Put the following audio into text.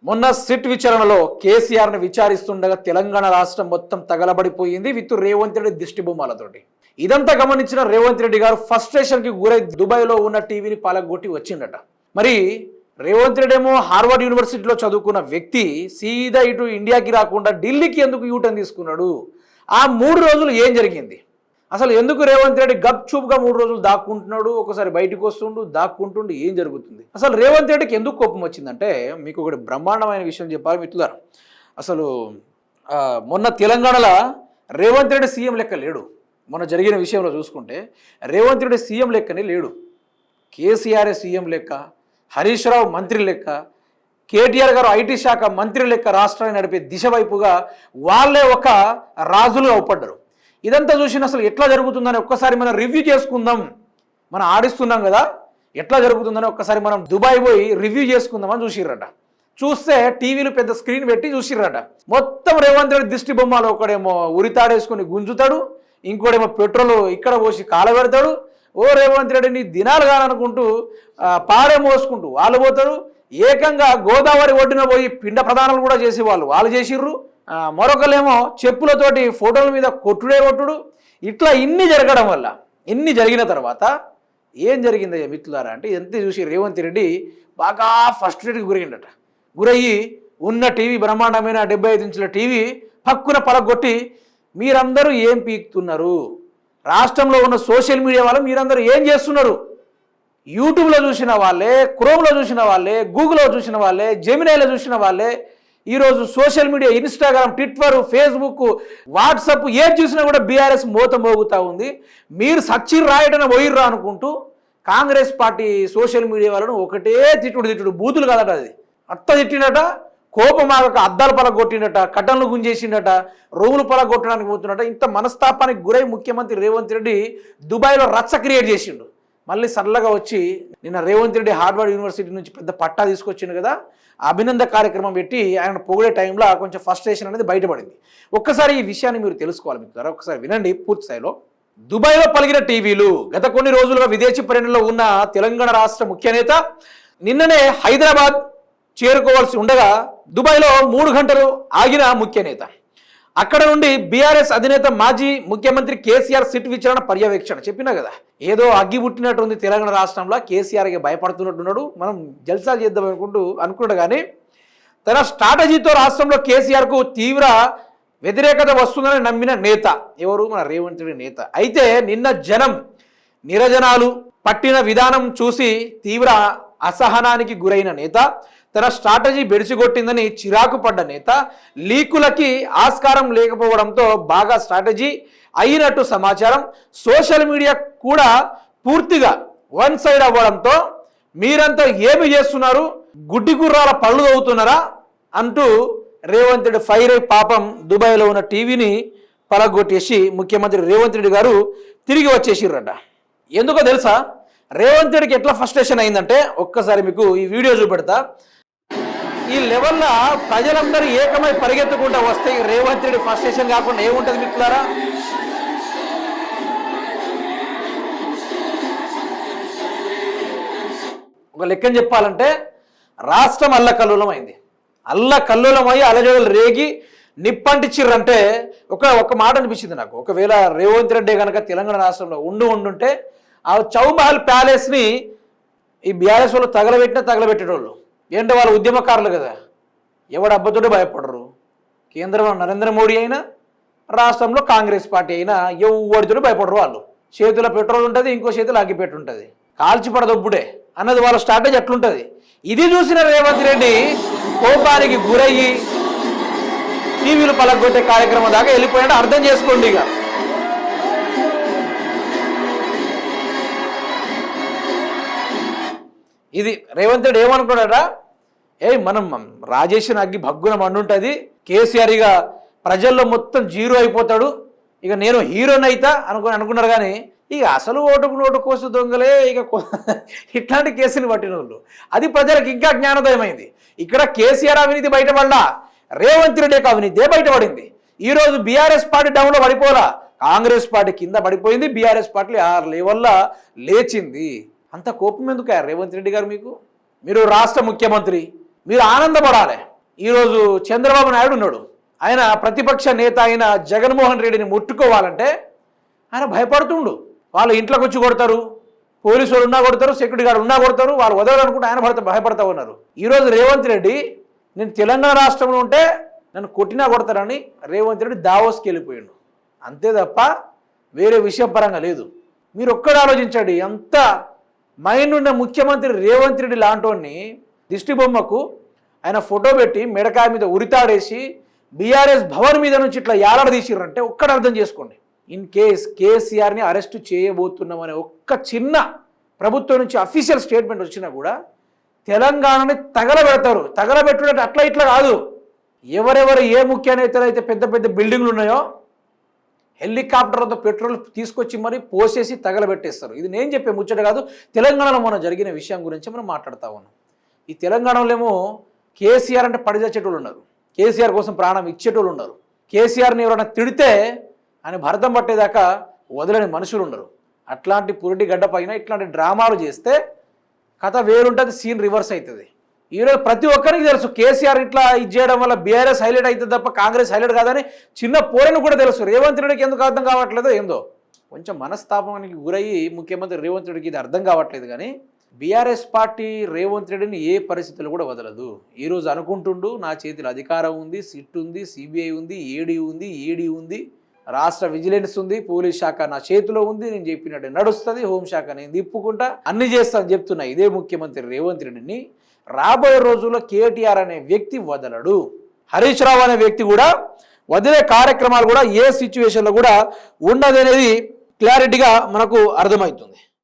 మొన్న సిట్ విచారణలో కేసీఆర్ను విచారిస్తుండగా తెలంగాణ రాష్ట్రం మొత్తం తగలబడిపోయింది విత్ రేవంత్ రెడ్డి దిష్టి బొమ్మలతోటి. ఇదంతా గమనించిన రేవంత్ రెడ్డి గారు ఫ్రస్ట్రేషన్కి గురై దుబాయ్లో ఉన్న టీవీని పలగొట్టి వచ్చిండట. మరి రేవంత్ రెడ్డి ఏమో హార్వర్డ్ యూనివర్సిటీలో చదువుకున్న వ్యక్తి సీదా ఇటు ఇండియాకి రాకుండా ఢిల్లీకి ఎందుకు యూటర్న్ తీసుకున్నాడు? ఆ 3 రోజులు ఏం జరిగింది? అసలు ఎందుకు రేవంత్ రెడ్డి గప్ చూపుగా 3 రోజులు దాక్కుంటున్నాడు, ఒకసారి బయటకు వస్తుండు, దాక్కుంటుండు, ఏం జరుగుతుంది? అసలు రేవంత్ రెడ్డికి ఎందుకు కోపం వచ్చిందంటే మీకు ఒకటి బ్రహ్మాండమైన విషయం చెప్పాలి మిత్రులారా. అసలు మొన్న తెలంగాణలో రేవంత్ రెడ్డి సీఎం లెక్క లేడు. మొన్న జరిగిన విషయంలో చూసుకుంటే రేవంత్ రెడ్డి సీఎం లెక్కనే లేడు. కేసీఆర్ సీఎం లెక్క, హరీష్ రావు మంత్రి లెక్క, కేటీఆర్ గారు ఐటీ శాఖ మంత్రి లెక్క రాష్ట్రాన్ని నడిపే దిశ వైపుగా వాళ్ళే ఒక రాజులుగా అవపడ్డారు. ఇదంతా చూసిన అసలు ఎట్లా జరుగుతుందని ఒక్కసారి మనం రివ్యూ చేసుకుందాం. మనం ఆడిస్తున్నాం కదా, ఎట్లా జరుగుతుందని ఒక్కసారి మనం దుబాయ్ పోయి రివ్యూ చేసుకుందామని చూసిర్రట. చూస్తే టీవీలు పెద్ద స్క్రీన్ పెట్టి చూసిర్రట. మొత్తం రేవంత్ రెడ్డి దిష్టి బొమ్మలు, ఒకడేమో ఉరితాడేసుకొని గుంజుతాడు, ఇంకోడేమో పెట్రోల్ ఇక్కడ పోసి కాలబెడతాడు. ఓ రేవంత్ రెడ్డి నీ దినాలు కాననుకుంటూ పాడే మోసుకుంటూ వాళ్ళు పోతారు. ఏకంగా గోదావరి ఒడ్డున పోయి పిండ ప్రదానాలు కూడా చేసి వాళ్ళు చేసిర్రు. మరొకలేమో చెప్పులతోటి ఫోటోల మీద కొట్టుడు. ఇట్లా ఇన్ని జరగడం వల్ల, ఇన్ని జరిగిన తర్వాత ఏం జరిగిందయ్యా మిత్రులారా అంటే ఎంత చూసి రేవంత్ రెడ్డి బాగా ఫ్రస్ట్రేట్కి గురైండట. గురయ్యి ఉన్న టీవీ బ్రహ్మాండమైన 75 ఇంచుల టీవీ పక్కున పలగొట్టి మీరందరూ ఏం పీకుతున్నారు, రాష్ట్రంలో ఉన్న సోషల్ మీడియా వాళ్ళు మీరందరూ ఏం చేస్తున్నారు, యూట్యూబ్లో చూసిన వాళ్ళే, క్రోమ్లో చూసిన వాళ్ళే, గూగుల్లో చూసిన వాళ్ళే, జెమినైలో చూసిన వాళ్ళే, ఈరోజు social media Instagram, Twitter, Facebook, WhatsApp ఏది చూసినా కూడా బీఆర్ఎస్ మోత మోగుతూ ఉంది. మీరు సచ్చిర్ రాయటన పోయిర్రా అనుకుంటూ కాంగ్రెస్ పార్టీ సోషల్ మీడియా వాళ్ళను ఒకటే తిట్టుడు బూతులు కాదట. అది అత్త తిట్టినట, కోపమాగక అద్దాలు పలగొట్టిండట, కటన్లు గుంజేసిండట, రూములు పలగొట్టడానికి పోతున్నట. ఇంత మనస్తాపానికి గురై ముఖ్యమంత్రి రేవంత్ రెడ్డి దుబాయ్లో రచ్చ క్రియేట్ చేసిండు. మళ్ళీ సరళగా వచ్చి నిన్న రేవంత్ రెడ్డి హార్వర్డ్ యూనివర్సిటీ నుంచి పెద్ద పట్టా తీసుకొచ్చిండు కదా, అభినందన కార్యక్రమం పెట్టి ఆయన పొగిడే టైంలో కొంచెం ఫ్రస్ట్రేషన్ అనేది బయటపడింది. ఒక్కసారి ఈ విషయాన్ని మీరు తెలుసుకోవాలి మిత్రులారా, ఒకసారి వినండి పూర్తి స్థాయిలో. దుబాయ్లో పలికిన టీవీలు. గత కొన్ని రోజులుగా విదేశీ పర్యటనలో ఉన్న తెలంగాణ రాష్ట్ర ముఖ్య నేత నిన్ననే హైదరాబాద్ చేరుకోవాల్సి ఉండగా దుబాయ్లో 3 గంటలు ఆగిన ముఖ్య నేత. అక్కడ నుండి బీఆర్ఎస్ అధినేత మాజీ ముఖ్యమంత్రి కేసీఆర్ సిట్ విచారణ పర్యవేక్షణ. చెప్పినా కదా, ఏదో అగ్గి పుట్టినట్టుంది తెలంగాణ రాష్ట్రంలో, కేసీఆర్కి భయపడుతున్నట్టున్నాడు, మనం జల్సాలు చేద్దాం అనుకున్నాడు. కానీ తన స్ట్రాటజీతో రాష్ట్రంలో కేసీఆర్కు తీవ్ర వ్యతిరేకత వస్తుందని నమ్మిన నేత ఎవరు? మన రేవంత్ రెడ్డి నేత. అయితే నిన్న జనం నిరజనాలు పట్టిన విధానం చూసి తీవ్ర అసహనానికి గురైన నేత, తన స్ట్రాటజీ బెడిసిగొట్టిందని చిరాకు పడ్డ నేత, లీకులకి ఆస్కారం లేకపోవడంతో బాగా స్ట్రాటజీ అయినట్టు సమాచారం, సోషల్ మీడియా కూడా పూర్తిగా వన్ సైడ్ అవ్వడంతో మీరంతా ఏమి చేస్తున్నారు, గుడ్డి గుర్రాల పళ్ళు అవుతున్నారా అంటూ రేవంత్ రెడ్డి ఫైర్ అయి పాపం దుబాయ్లో ఉన్న టీవీని పలగొట్టేసి ముఖ్యమంత్రి రేవంత్ రెడ్డి గారు తిరిగి వచ్చేసిర్రట. ఎందుకో తెలుసా రేవంత్ రెడ్డికి ఎట్లా ఫ్రస్ట్రేషన్ అయిందంటే, ఒక్కసారి మీకు ఈ వీడియో చూపెడతా. ఈ లెవెల్లో ప్రజలందరూ ఏకమై పరిగెత్తుకుంటూ వస్తే రేవంత్ రెడ్డి ఫ్రస్ట్రేషన్ కాకుండా ఏముంటుంది మిత్రులారా? ఒక లెక్కని చెప్పాలంటే రాష్ట్రం అల్లకల్లోలం అయింది. అల్లకల్లోలమై అలజడులు రేగి నిప్పంటిచ్చిర్రంటే ఒక మాట అనిపించింది నాకు. ఒకవేళ రేవంత్ రెడ్డి కనుక తెలంగాణ రాష్ట్రంలో ఉండుంటే ఆ చౌమహల్ ప్యాలెస్ని ఈ బీఆర్ఎస్ వాళ్ళు తగలబెట్టేటోళ్ళు. ఏంటంటే వాళ్ళు ఉద్యమకారులు కదా, ఎవడు అబ్బతోనే భయపడరు. కేంద్రంలో నరేంద్ర మోడీ అయినా, రాష్ట్రంలో కాంగ్రెస్ పార్టీ అయినా ఎవరితోనే భయపడరు. వాళ్ళు చేతిలో పెట్రోల్ ఉంటుంది, ఇంకో చేతిలో అగ్గిపెట్టి ఉంటుంది, కాల్చి పడదొప్పుడే అన్నది వాళ్ళ స్ట్రాటజీ అట్లుంటుంది. ఇది చూసిన రేవంత్ రెడ్డి కోపానికి గురయ్యి టీవీలు పలగొట్టే కార్యక్రమం దాకా వెళ్ళిపోయాడు. అర్థం చేసుకోండి. ఇక ఇది రేవంత్ రెడ్డి ఏమనుకున్నాడా, మనం రాజేసిన అగ్గి భగ్గున మండుంటుంది, కేసీఆర్ ఇక ప్రజల్లో మొత్తం జీరో అయిపోతాడు, ఇక నేను హీరోని అయితా అనుకున్నారు. కానీ ఇక అసలు ఓటుకు నోటు కోసు దొంగలే ఇక ఇట్లాంటి కేసుని పట్టిన వాళ్ళు. అది ప్రజలకు ఇంకా జ్ఞానోదయమైంది. ఇక్కడ కేసీఆర్ అవినీతి బయటపడలా, రేవంత్ రెడ్డి యొక్క అవినీతే బయటపడింది. ఈరోజు బీఆర్ఎస్ పార్టీ డౌన్లో పడిపోలా, కాంగ్రెస్ పార్టీ కింద పడిపోయింది, బీఆర్ఎస్ పార్టీ 6 లెవెల్లో లేచింది. అంత కోపం ఎందుకు రేవంత్ రెడ్డి గారు? మీరు రాష్ట్ర ముఖ్యమంత్రి, మీరు ఆనందపడాలి. ఈరోజు చంద్రబాబు నాయుడు ఉన్నాడు, ఆయన ప్రతిపక్ష నేత అయిన జగన్మోహన్ రెడ్డిని ముట్టుకోవాలంటే ఆయన భయపడుతుండు. వాళ్ళు ఇంట్లోకి వచ్చి కొడతారు, పోలీసు వాళ్ళు ఉన్నా కొడతారు, సెక్యూరిటీ గార్డు ఉన్నా కొడతారు, వాళ్ళు వదలనుకుంటే ఆయన భయపడతా ఉన్నారు. ఈరోజు రేవంత్ రెడ్డి నేను తెలంగాణ రాష్ట్రంలో ఉంటే నన్ను కొట్టినా కొడతారని రేవంత్ రెడ్డి దావోస్కి వెళ్ళిపోయాడు. అంతే తప్ప వేరే విషయం పరంగా లేదు. మీరు ఒక్కడు ఆలోచించండి, ఎంత మైండ్ ఉన్న ముఖ్యమంత్రి రేవంత్ రెడ్డి లాంటి దిష్టి బొమ్మకు ఆయన ఫోటో పెట్టి మెడకాయ మీద ఉరితాడేసి బీఆర్ఎస్ భవన్ మీద నుంచి ఇట్లా యాలాడదీసిర్రంటే ఒక్కడు అర్థం చేసుకోండి. ఇన్ కేస్ కేసీఆర్ని అరెస్ట్ చేయబోతున్నామనే ఒక్క చిన్న ప్రభుత్వం నుంచి అఫీషియల్ స్టేట్మెంట్ వచ్చినా కూడా తెలంగాణని తగలబెడతారు. తగలబెట్టుకుంటే అట్లా ఇట్లా కాదు, ఎవరెవరు ఏ ముఖ్య నేతలు అయితే పెద్ద పెద్ద బిల్డింగ్లు ఉన్నాయో హెలికాప్టర్లతో పెట్రోల్ తీసుకొచ్చి మరి పోసేసి తగలబెట్టేస్తారు. ఇది నేను చెప్పే ముచ్చట కాదు, తెలంగాణలో మొన్న జరిగిన విషయం గురించి మనం మాట్లాడుతూ ఉన్నాం. ఈ తెలంగాణలో ఏమో కేసీఆర్ అంటే పడిచచ్చేటోళ్ళు ఉన్నారు, కేసీఆర్ కోసం ప్రాణం ఇచ్చేటోళ్ళు ఉన్నారు, కేసీఆర్ని ఎవరైనా తిడితే ఆయన భరతం పట్టేదాకా వదలని మనుషులు ఉండరు. అట్లాంటి పురిటి గడ్డ పైన ఇట్లాంటి డ్రామాలు చేస్తే కథ వేరుంటుంది, సీన్ రివర్స్ అవుతుంది. ఈరోజు ప్రతి ఒక్కరికి తెలుసు కేసీఆర్ ఇట్లా ఇది చేయడం వల్ల బీఆర్ఎస్ హైలైట్ అవుతుంది తప్ప కాంగ్రెస్ హైలైట్ కాదని చిన్న పోరని కూడా తెలుసు. రేవంత్ రెడ్డికి ఎందుకు అర్థం కావట్లేదో ఏందో, కొంచెం మనస్తాపానికి గురయ్యి ముఖ్యమంత్రి రేవంత్ రెడ్డికి ఇది అర్థం కావట్లేదు. కానీ బీఆర్ఎస్ పార్టీ రేవంత్ రెడ్డిని ఏ పరిస్థితుల్లో కూడా వదలదు. ఈరోజు అనుకుంటుండు నా చేతిలో అధికారం ఉంది, సిట్ ఉంది, సిబిఐ ఉంది, ఈడీ ఉంది, రాష్ట్ర విజిలెన్స్ ఉంది, పోలీస్ శాఖ నా చేతిలో ఉంది, నేను చెప్పినట్టు నడుస్తుంది, హోంశాఖ నేను తిప్పుకుంటా అన్ని చేస్తాను చెప్తున్నా ఇదే ముఖ్యమంత్రి రేవంత్ రెడ్డిని. రాబోయే రోజుల్లో కేటీఆర్ అనే వ్యక్తి వదలడు, హరీష్ రావు అనే వ్యక్తి కూడా వదిలే కార్యక్రమాలు కూడా ఏ సిచ్యువేషన్లో కూడా ఉండదనేది క్లారిటీగా మనకు అర్థమవుతుంది.